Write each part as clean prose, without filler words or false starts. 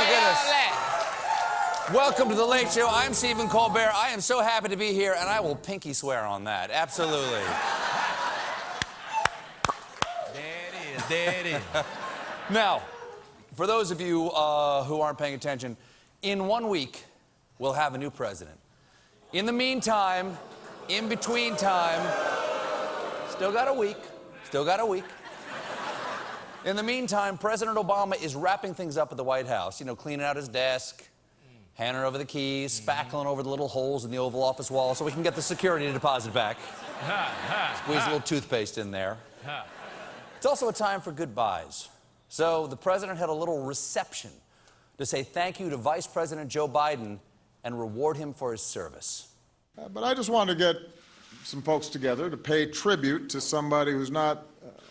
goodness. Welcome to The Late Show. I'm Stephen Colbert. I am so happy to be here, and I will pinky swear on that. Absolutely. There it is. Now, for those of you who aren't paying attention, in 1 week, we'll have a new president. In the meantime, in between time, still got a week. In the meantime, President Obama is wrapping things up at the White House. You know, cleaning out his desk, handing over the keys, spackling over the little holes in the Oval Office wall so we can get the security deposit back. Squeeze a little toothpaste in there. It's also a time for goodbyes. So the president had a little reception to say thank you to Vice President Joe Biden and reward him for his service. But I just wanted to get some folks together to pay tribute to somebody who's not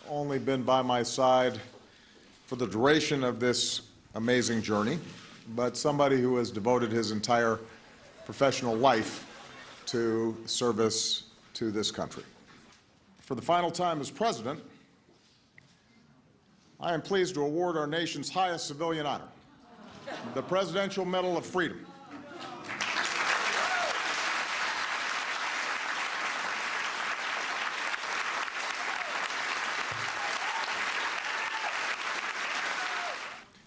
only been by my side for the duration of this amazing journey, but somebody who has devoted his entire professional life to service to this country. For the final time as president, I am pleased to award our nation's highest civilian honor, the Presidential Medal of Freedom.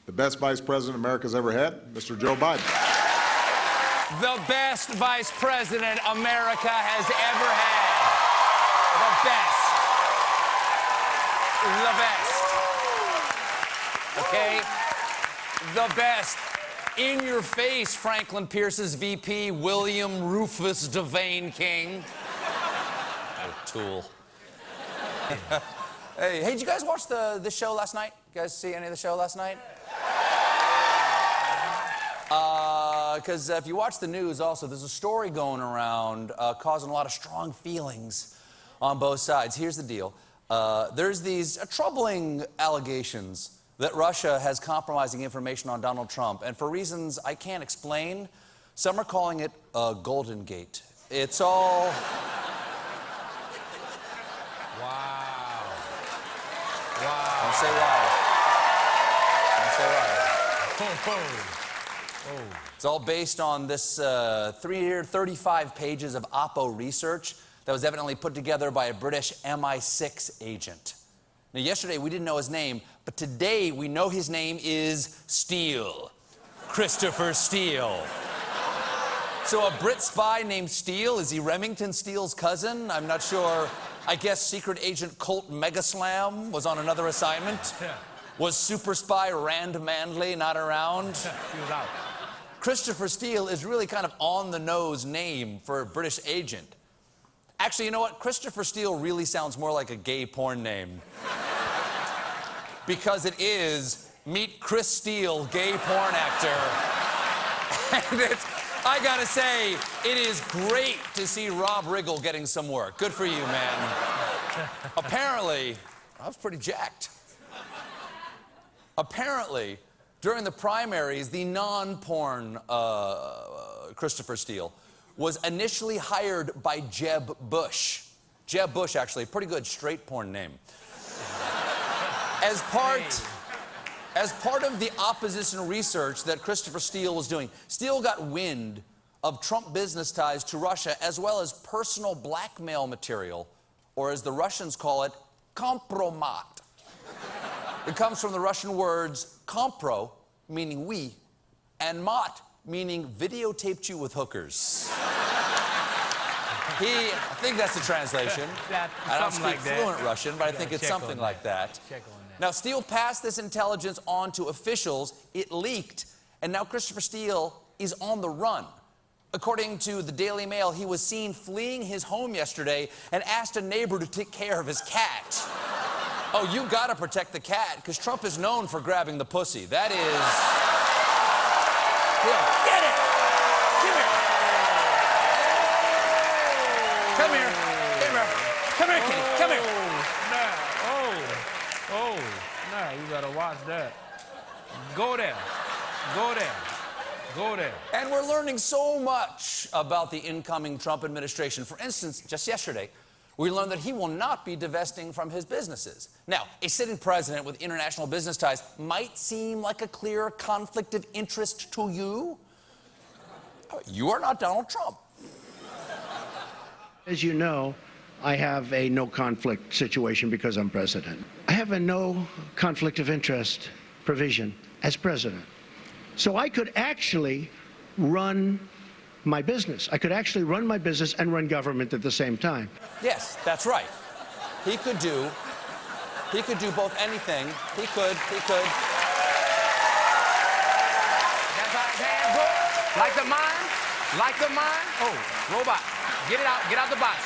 The best vice president America's ever had, Mr. Joe Biden. The best vice president America has ever had. The best. Okay? The best. In your face, Franklin Pierce's VP, William Rufus Devane King. What a tool. Hey, did you guys watch the show last night? You guys see any of the show last night? Because if you watch the news also, there's a story going around causing a lot of strong feelings on both sides. Here's the deal. There's these troubling allegations that Russia has compromising information on Donald Trump. And for reasons I can't explain, some are calling it a Golden Gate. It's all... Wow. Don't say why. It's all based on this 335 pages of Oppo research that was evidently put together by a British MI6 agent. Now, yesterday we didn't know his name, but today we know his name is Steele. Christopher Steele. So a Brit spy named Steele, is he Remington Steele's cousin? I'm not sure. I guess secret agent Colt Megaslam was on another assignment. Was super spy Rand Manley not around? He was out. Christopher Steele is really kind of on-the-nose name for a British agent. Actually, you know what? Christopher Steele really sounds more like a gay porn name. Because it is Meet Chris Steele, gay porn actor. And I gotta say, it is great to see Rob Riggle getting some work. Good for you, man. Apparently, I was pretty jacked. Apparently, during the primaries, the non-porn Christopher Steele was initially hired by Jeb Bush. Jeb Bush, actually, a pretty good straight porn name. As part of the opposition research that Christopher Steele was doing, Steele got wind of Trump business ties to Russia as well as personal blackmail material, or as the Russians call it, kompromat. It comes from the Russian words kompro, meaning we, and mat, meaning videotaped you with hookers. I think that's the translation. I don't speak fluent Russian, but I think it's something like that. Now, Steele passed this intelligence on to officials. It leaked, and now Christopher Steele is on the run. According to the Daily Mail, he was seen fleeing his home yesterday and asked a neighbor to take care of his cat. Oh, you gotta protect the cat, because Trump is known for grabbing the pussy. That is... Here, get it! Come here! Come here, kitty, come here! Nah, you gotta watch that. Go there. And we're learning so much about the incoming Trump administration. For instance, just yesterday, we learn that he will not be divesting from his businesses. Now, a sitting president with international business ties might seem like a clear conflict of interest to you. You are not Donald Trump. As you know, I have a no conflict situation because I'm president. I have a no conflict of interest provision as president. So I could actually run my business. I could actually run my business and run government at the same time. Yes, that's right. He could do both anything. He could. That's how his hands go. Like the mine. Like the mine. Oh, robot. Get it out. Get out the box.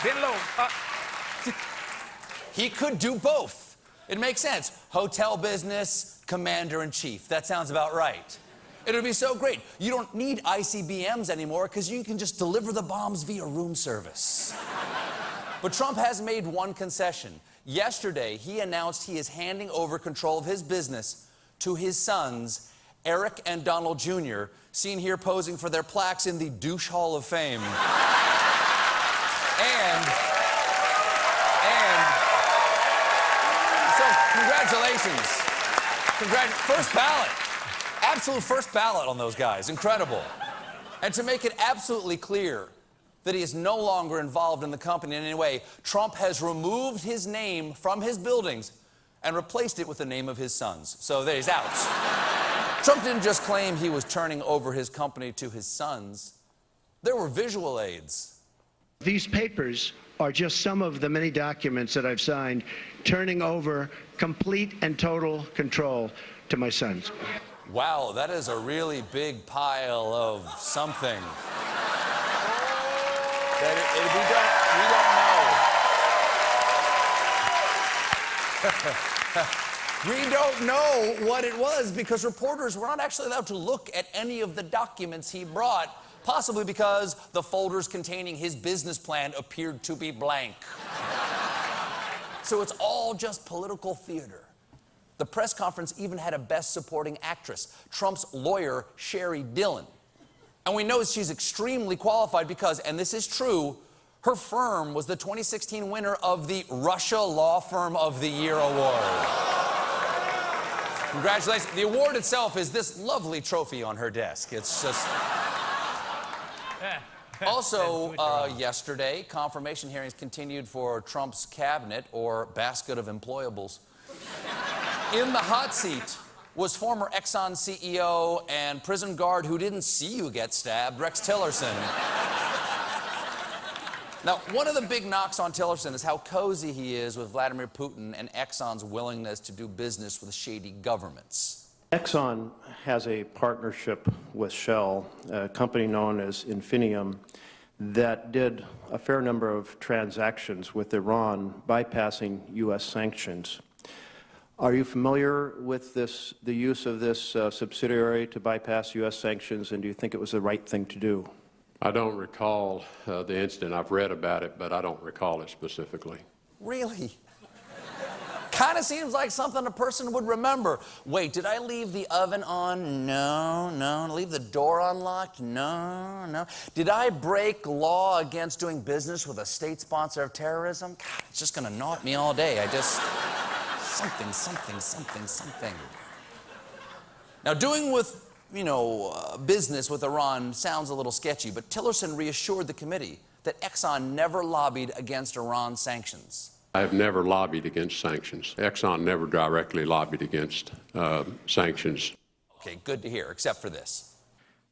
Bend low. He could do both. It makes sense. Hotel business, commander-in-chief. That sounds about right. It would be so great. You don't need ICBMs anymore because you can just deliver the bombs via room service. But Trump has made one concession. Yesterday, he announced he is handing over control of his business to his sons, Eric and Donald Jr., seen here posing for their plaques in the Douche Hall of Fame. So, congratulations. First ballot. Absolute first ballot on those guys. Incredible. And to make it absolutely clear that he is no longer involved in the company in any way, Trump has removed his name from his buildings and replaced it with the name of his sons. So there he's out. Trump didn't just claim he was turning over his company to his sons. There were visual aids. These papers are just some of the many documents that I've signed turning over complete and total control to my sons. Wow, that is a really big pile of something. That we don't know what it was because reporters were not actually allowed to look at any of the documents he brought, possibly because the folders containing his business plan appeared to be blank. So it's all just political theater. The press conference even had a Best Supporting Actress, Trump's lawyer, Sherry Dillon. And we know she's extremely qualified because, and this is true, her firm was the 2016 winner of the Russia Law Firm of the Year award. Congratulations. The award itself is this lovely trophy on her desk. It's just... Also, yesterday, confirmation hearings continued for Trump's cabinet, or basket of employables. In the hot seat was former Exxon CEO and prison guard who didn't see you get stabbed, Rex Tillerson. Now, one of the big knocks on Tillerson is how cozy he is with Vladimir Putin and Exxon's willingness to do business with shady governments. Exxon has a partnership with Shell, a company known as Infinium, that did a fair number of transactions with Iran, bypassing U.S. sanctions. Are you familiar with the use of this subsidiary to bypass U.S. sanctions, and do you think it was the right thing to do? I don't recall the incident. I've read about it, but I don't recall it specifically. Really? Kind of seems like something a person would remember. Wait, did I leave the oven on? No. Leave the door unlocked? No. Did I break law against doing business with a state sponsor of terrorism? God, it's just going to gnaw at me all day. Something. Now, doing with, business with Iran sounds a little sketchy, but Tillerson reassured the committee that Exxon never lobbied against Iran sanctions. I have never lobbied against sanctions. Exxon never directly lobbied against sanctions. Okay, good to hear, except for this.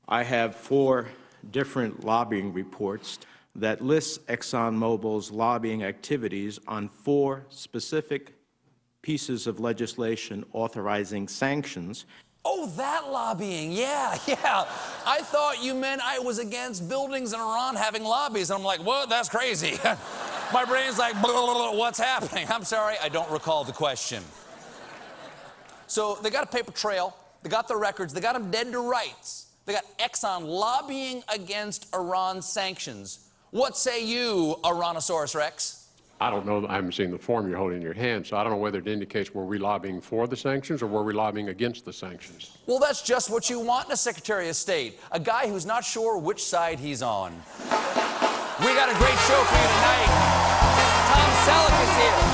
I have 4 different lobbying reports that list ExxonMobil's lobbying activities on 4 specific pieces of legislation authorizing sanctions. Oh, that lobbying, yeah. I thought you meant I was against buildings in Iran having lobbies. And I'm like, what? That's crazy. My brain's like, blah, blah, blah, what's happening? I'm sorry, I don't recall the question. So they got a paper trail, they got the records, they got them dead to rights. They got Exxon lobbying against Iran sanctions. What say you, Iranosaurus Rex? I don't know. I haven't seen the form you're holding in your hand, so I don't know whether it indicates were we lobbying for the sanctions or were we lobbying against the sanctions. Well, that's just what you want in a Secretary of State, a guy who's not sure which side he's on. We got a great show for you tonight. Selleck is here.